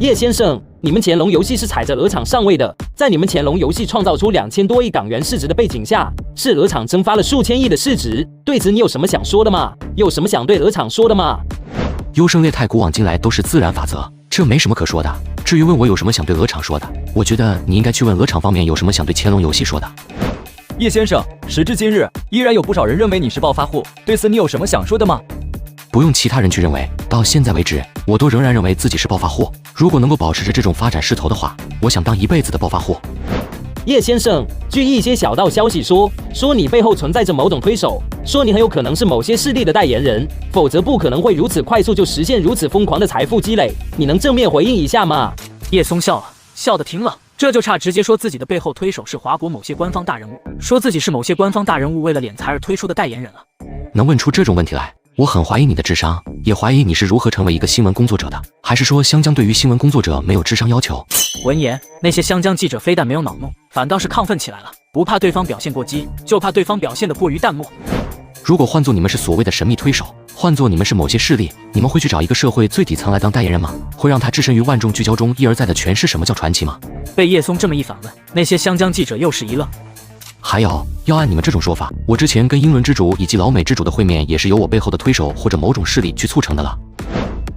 叶先生，你们乾隆游戏是踩着鹅厂上位的，在你们乾隆游戏创造出2000多亿港元市值的背景下，是鹅厂蒸发了数千亿的市值。对此你有什么想说的吗？有什么想对鹅厂说的吗？优胜劣汰，古往今来都是自然法则，这没什么可说的。至于问我有什么想对鹅厂说的，我觉得你应该去问鹅厂方面有什么想对乾隆游戏说的。叶先生，时至今日，依然有不少人认为你是暴发户，对此你有什么想说的吗？不用其他人去认为，到现在为止，我都仍然认为自己是暴发户。如果能够保持着这种发展势头的话，我想当一辈子的暴发户。叶先生，据一些小道消息说你背后存在着某种推手，说你很有可能是某些势力的代言人，否则不可能会如此快速就实现如此疯狂的财富积累。你能正面回应一下吗？叶松笑了，笑得挺冷，这就差直接说自己的背后推手是华国某些官方大人物，说自己是某些官方大人物为了敛财而推出的代言人了。能问出这种问题来，我很怀疑你的智商，也怀疑你是如何成为一个新闻工作者的，还是说湘江对于新闻工作者没有智商要求？闻言，那些湘江记者非但没有恼怒，反倒是亢奋起来了，不怕对方表现过激，就怕对方表现得过于淡漠。如果换作你们是所谓的神秘推手，换作你们是某些势力，你们会去找一个社会最底层来当代言人吗？会让他置身于万众聚焦中，一而再的诠释什么叫传奇吗？被叶松这么一反问，那些湘江记者又是一愣。还有，要按你们这种说法，我之前跟英伦之主以及老美之主的会面，也是由我背后的推手或者某种势力去促成的了。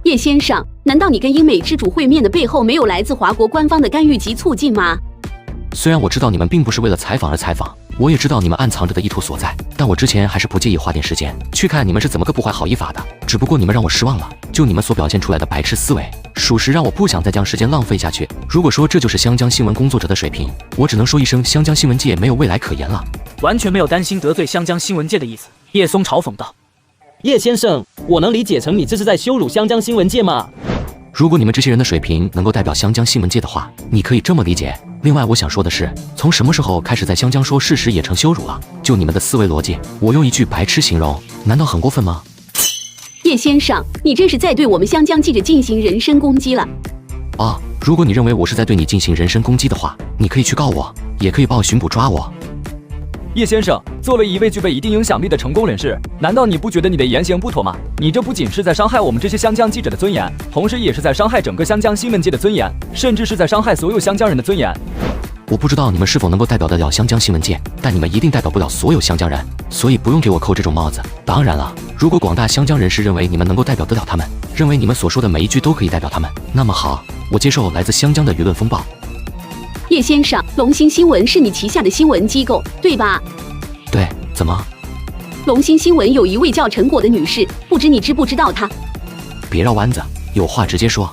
叶先生，难道你跟英美之主会面的背后没有来自华国官方的干预及促进吗？虽然我知道你们并不是为了采访而采访，我也知道你们暗藏着的意图所在，但我之前还是不介意花点时间去看你们是怎么个不怀好意法的。只不过你们让我失望了，就你们所表现出来的白痴思维，属实让我不想再将时间浪费下去。如果说这就是湘江新闻工作者的水平，我只能说一声湘江新闻界没有未来可言了。完全没有担心得罪湘江新闻界的意思，叶松嘲讽道。叶先生，我能理解成你这是在羞辱湘江新闻界吗？如果你们这些人的水平能够代表湘江新闻界的话，你可以这么理解。另外我想说的是，从什么时候开始在湘江说事实也成羞辱了？就你们的思维逻辑，我用一句白痴形容，难道很过分吗？叶先生，你这是在对我们湘江记者进行人身攻击了。啊，如果你认为我是在对你进行人身攻击的话，你可以去告我，也可以报巡捕抓我。叶先生，作为一位具备一定影响力的成功人士，难道你不觉得你的言行不妥吗？你这不仅是在伤害我们这些湘江记者的尊严，同时也是在伤害整个湘江新闻界的尊严，甚至是在伤害所有湘江人的尊严。我不知道你们是否能够代表得了湘江新闻界，但你们一定代表不了所有湘江人，所以不用给我扣这种帽子。当然了，如果广大湘江人士认为你们能够代表得了他们，认为你们所说的每一句都可以代表他们，那么好，我接受来自湘江的舆论风暴。叶先生，龙兴新闻是你旗下的新闻机构，对吧？对，怎么？龙兴新闻有一位叫陈果的女士，不知你知不知道她？别绕弯子，有话直接说。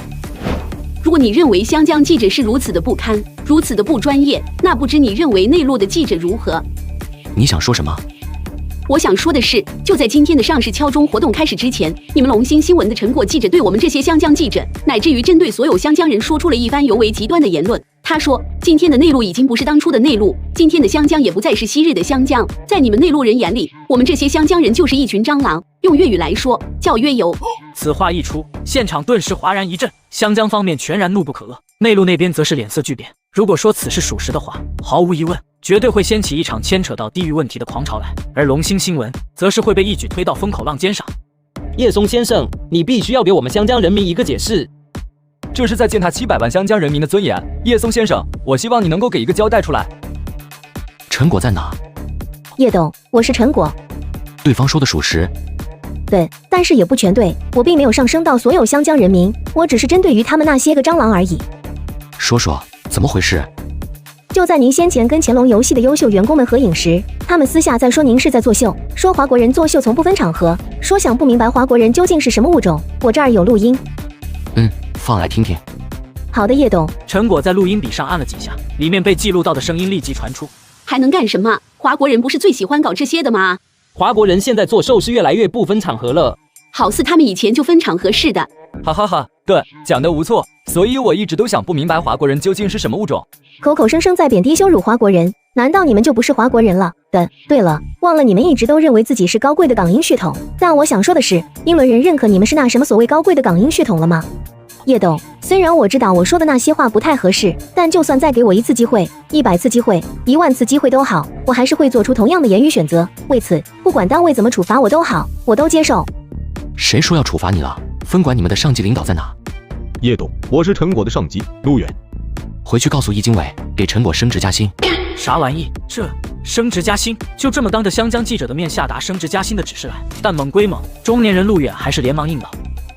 如果你认为湘江记者是如此的不堪，如此的不专业，那不知你认为内陆的记者如何？你想说什么？我想说的是，就在今天的上市敲钟活动开始之前，你们龙兴新闻的陈果记者对我们这些湘江记者，乃至于针对所有湘江人说出了一番尤为极端的言论。他说，今天的内陆已经不是当初的内陆，今天的湘江也不再是昔日的湘江，在你们内陆人眼里，我们这些湘江人就是一群蟑螂，用粤语来说叫约油。此话一出，现场顿时哗然一震，湘江方面全然怒不可遏，内陆那边则是脸色巨变。如果说此事属实的话，毫无疑问，绝对会掀起一场牵扯到地域问题的狂潮来，而龙兴新闻则是会被一举推到风口浪尖上。叶松先生，你必须要给我们湘江人民一个解释。这是在践踏700万湘江人民的尊严，叶松先生，我希望你能够给一个交代出来。陈果在哪？叶董，我是陈果。对方说的属实。对，但是也不全对，我并没有上升到所有湘江人民，我只是针对于他们那些个蟑螂而已。说说怎么回事？就在您先前跟乾隆游戏的优秀员工们合影时，他们私下在说您是在作秀，说华国人作秀从不分场合，说想不明白华国人究竟是什么物种。我这儿有录音。放来听听。好的，叶董。陈果在录音笔上按了几下，里面被记录到的声音立即传出。还能干什么？华国人不是最喜欢搞这些的吗？华国人现在作秀是越来越不分场合了，好似他们以前就分场合似的。哈哈哈，对，讲得无错。所以我一直都想不明白华国人究竟是什么物种。口口声声在贬低羞辱华国人，难道你们就不是华国人了？对了，忘了你们一直都认为自己是高贵的港英血统，但我想说的是，英伦人认可你们是那什么所谓高贵的港英血统了吗？叶董，虽然我知道我说的那些话不太合适，但就算再给我1次机会、100次机会、10000次机会都好，我还是会做出同样的言语选择。为此，不管单位怎么处罚我都好，我都接受。谁说要处罚你了？分管你们的上级领导在哪？叶董，我是陈果的上级陆远。回去告诉易经纬，给陈果升职加薪。啥玩意？这升职加薪？就这么当着湘江记者的面下达升职加薪的指示来？但猛归猛，中年人陆远还是连忙应道：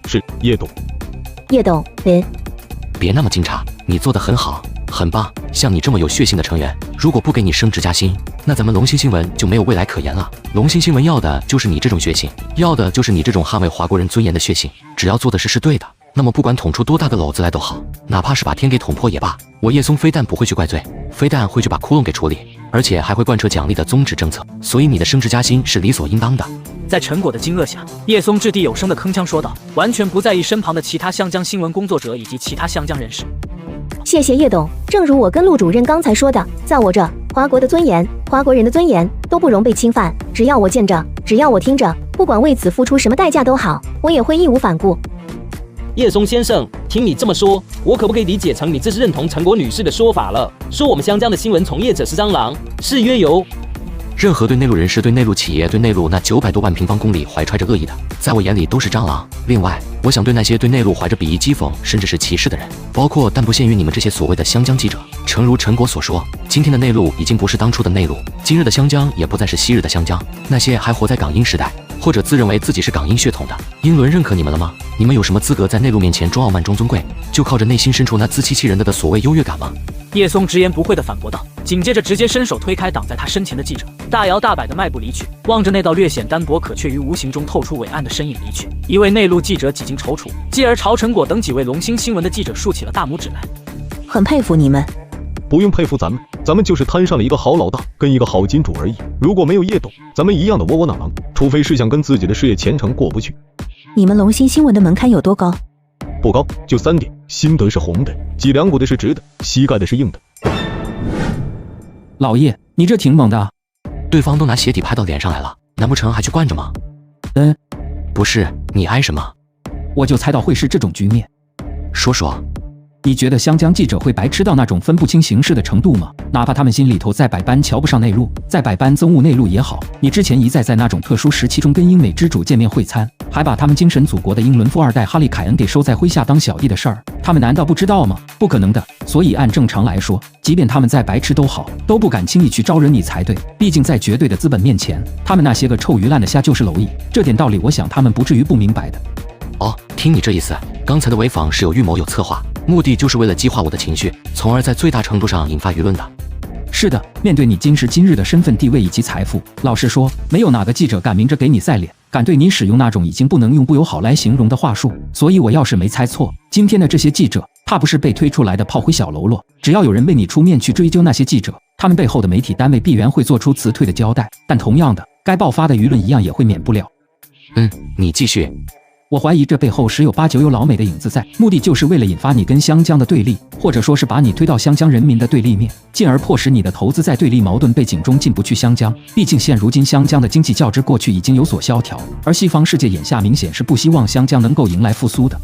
是叶董。叶董，别那么惊诧，你做得很好，很棒。像你这么有血性的成员，如果不给你升职加薪，那咱们龙兴新闻就没有未来可言了。龙兴新闻要的就是你这种血性，要的就是你这种捍卫华国人尊严的血性。只要做的事是对的，那么不管捅出多大的篓子来都好，哪怕是把天给捅破也罢，我叶松非但不会去怪罪，非但会去把窟窿给处理，而且还会贯彻奖励的宗旨政策。所以你的升职加薪是理所应当的。在陈果的惊愕下，叶松掷地有声的铿锵说道，完全不在意身旁的其他湘江新闻工作者以及其他湘江人士。谢谢叶董。正如我跟陆主任刚才说的，在我这，华国的尊严，华国人的尊严都不容被侵犯。只要我见着，只要我听着，不管为此付出什么代价都好，我也会义无反顾。叶松先生，听你这么说，我可不可以理解成你这是认同陈果女士的说法了？说我们湘江的新闻从业者是蟑螂，是约游。任何对内陆人士、对内陆企业、对内陆那900多万平方公里怀揣着恶意的，在我眼里都是蟑螂。另外，我想对那些对内陆怀着鄙夷、讥讽，甚至是歧视的人，包括但不限于你们这些所谓的湘江记者。诚如陈果所说，今天的内陆已经不是当初的内陆，今日的湘江也不再是昔日的湘江。那些还活在港英时代，或者自认为自己是港英血统的，英伦认可你们了吗？你们有什么资格在内陆面前装傲慢、装尊贵？就靠着内心深处那自欺欺人的所谓优越感吗？叶松直言不讳地反驳道，紧接着直接伸手推开挡在他身前的记者，大摇大摆地迈步离去，望着那道略显单薄可却于无形中透出伟岸的身影离去。一位内陆记者几经踌躇，继而朝陈果等几位龙兴新闻的记者竖起了大拇指来。很佩服你们。不用佩服咱们就是摊上了一个好老大跟一个好金主而已。如果没有叶董，咱们一样的窝窝囊囊，除非是想跟自己的事业前程过不去。你们龙兴新闻的门槛有多高？不高，就3点：心得是红的，脊梁骨的是直的，膝盖的是硬的。老叶，你这挺猛的啊！对方都拿鞋底拍到脸上来了，难不成还去惯着吗？不是，你挨什么？我就猜到会是这种局面。说说。你觉得湘江记者会白痴到那种分不清形势的程度吗？哪怕他们心里头再百般瞧不上内陆，再百般憎恶内陆也好，你之前一再在那种特殊时期中跟英美之主见面会餐，还把他们精神祖国的英伦富二代哈利凯恩给收在麾下当小弟的事儿，他们难道不知道吗？不可能的。所以按正常来说，即便他们再白痴都好，都不敢轻易去招惹你才对。毕竟在绝对的资本面前，他们那些个臭鱼烂的虾就是蝼蚁。这点道理，我想他们不至于不明白的。哦，听你这意思，刚才的潍坊是有预谋有策划，目的就是为了激化我的情绪，从而在最大程度上引发舆论的。是的，面对你今时今日的身份地位以及财富，老实说，没有哪个记者敢明着给你赛脸，敢对你使用那种已经不能用不友好来形容的话术。所以我要是没猜错，今天的这些记者，怕不是被推出来的炮灰小喽啰。只要有人为你出面去追究那些记者，他们背后的媒体单位必然会做出辞退的交代。但同样的，该爆发的舆论一样也会免不了。你继续。我怀疑这背后十有八九有老美的影子在，目的就是为了引发你跟湘江的对立，或者说是把你推到湘江人民的对立面，进而迫使你的投资在对立矛盾背景中进不去湘江。毕竟现如今湘江的经济较之过去已经有所萧条，而西方世界眼下明显是不希望湘江能够迎来复苏的。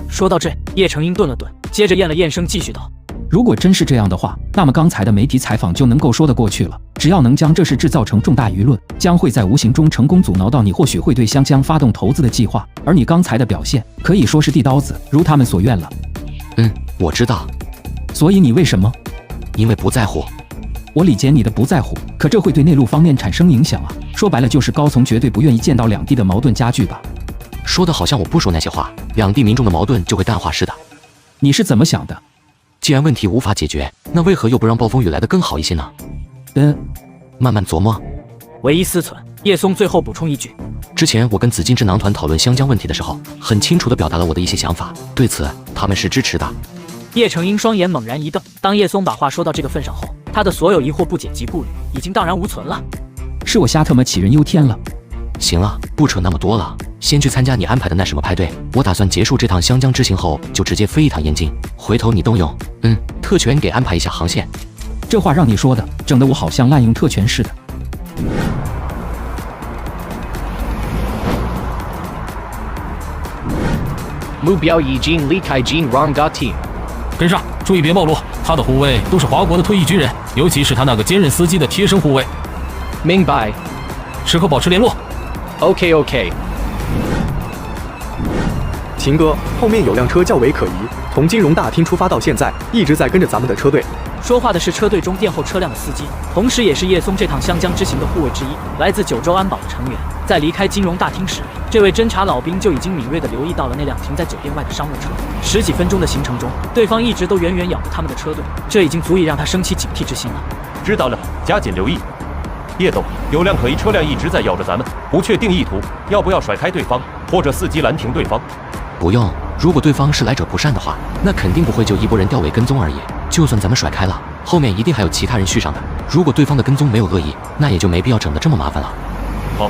说到这，叶成英顿了顿，接着咽了咽声继续道，如果真是这样的话，那么刚才的媒体采访就能够说得过去了。只要能将这事制造成重大舆论，将会在无形中成功阻挠到你或许会对湘江发动投资的计划。而你刚才的表现可以说是递刀子，如他们所愿了。我知道。所以你为什么？因为不在乎。我理解你的不在乎，可这会对内陆方面产生影响啊。说白了就是高层绝对不愿意见到两地的矛盾加剧吧。说的好像我不说那些话，两地民众的矛盾就会淡化似的。你是怎么想的？既然问题无法解决，那为何又不让暴风雨来得更好一些呢？慢慢琢磨。唯一思忖，叶松最后补充一句：之前我跟紫金智囊团讨论湘江问题的时候，很清楚地表达了我的一些想法，对此他们是支持的。叶成英双眼猛然一瞪，当叶松把话说到这个份上后，他的所有疑惑、不解及顾虑已经荡然无存了。是我瞎特么杞人忧天了。行了，不扯那么多了，先去参加你安排的那什么派对。我打算结束这趟湘江之行后，就直接飞一趟燕京，回头你动用特权给安排一下航线。这话让你说的，整得我好像滥用特权似的。目标已经离开金让的 team， 跟上，注意别暴露。他的护卫都是华国的退役军人，尤其是他那个兼任司机的贴身护卫。明白。时刻保持联络。OK。秦哥，后面有辆车较为可疑，从金融大厅出发到现在，一直在跟着咱们的车队。说话的是车队中殿后车辆的司机，同时也是叶松这趟湘江之行的护卫之一，来自九州安保的成员。在离开金融大厅时，这位侦察老兵就已经敏锐地留意到了那辆停在酒店外的商务车。10几分钟的行程中，对方一直都远远咬着他们的车队，这已经足以让他升起警惕之心了。知道了，加紧留意。叶董，有辆可疑车辆一直在咬着咱们，不确定意图，要不要甩开对方，或者伺机拦停对方？不用，如果对方是来者不善的话，那肯定不会就一拨人掉尾跟踪而已。就算咱们甩开了，后面一定还有其他人续上的。如果对方的跟踪没有恶意，那也就没必要整得这么麻烦了。好。